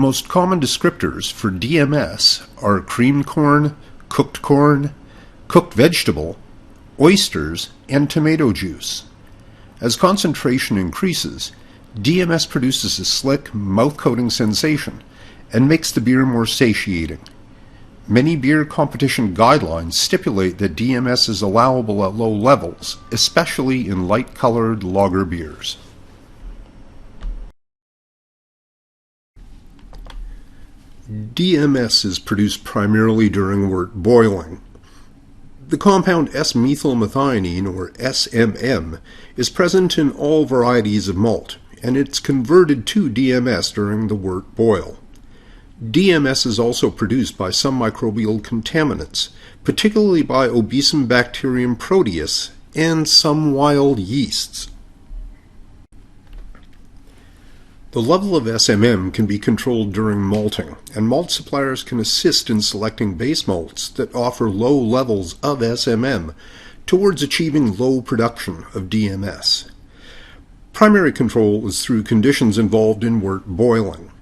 most common descriptors for DMS are creamed corn, cooked vegetable, oysters, and tomato juice. As concentration increases, DMS produces a slick, mouth-coating sensation and makes the beer more satiating. Many beer competition guidelines stipulate that DMS is allowable at low levels, especially in light-colored lager beers. DMS is produced primarily during wort boiling. The compound S-methylmethionine, or SMM, is present in all varieties of malt, and it's converted to DMS during the wort boil. DMS is also produced by some microbial contaminants, particularly by Obesum bacterium proteus and some wild yeasts. The level of SMM can be controlled during malting, and malt suppliers can assist in selecting base malts that offer low levels of SMM towards achieving low production of DMS. Primary control is through conditions involved in wort boiling.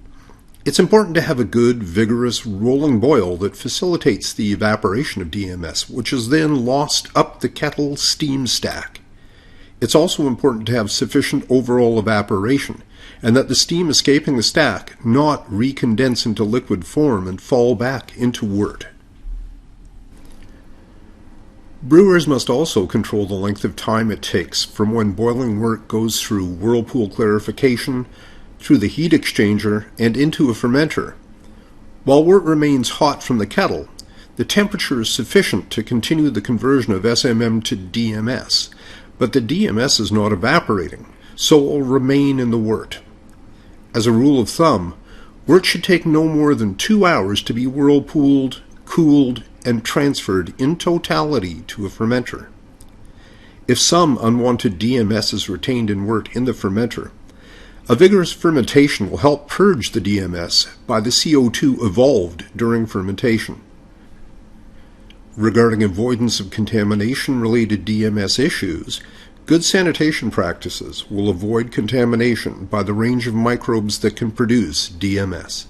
It's important to have a good, vigorous, rolling boil that facilitates the evaporation of DMS, which is then lost up the kettle steam stack. It's also important to have sufficient overall evaporation, and that the steam escaping the stack not recondense into liquid form and fall back into wort. Brewers must also control the length of time it takes from when boiling wort goes through whirlpool clarification, through the heat exchanger, and into a fermenter. While wort remains hot from the kettle, the temperature is sufficient to continue the conversion of SMM to DMS, but the DMS is not evaporating, so it will remain in the wort. As a rule of thumb, wort should take no more than 2 hours to be whirlpooled, cooled, and transferred in totality to a fermenter. If some unwanted DMS is retained in wort in the fermenter, a vigorous fermentation will help purge the DMS by the CO2 evolved during fermentation. Regarding avoidance of contamination-related DMS issues, good sanitation practices will avoid contamination by the range of microbes that can produce DMS.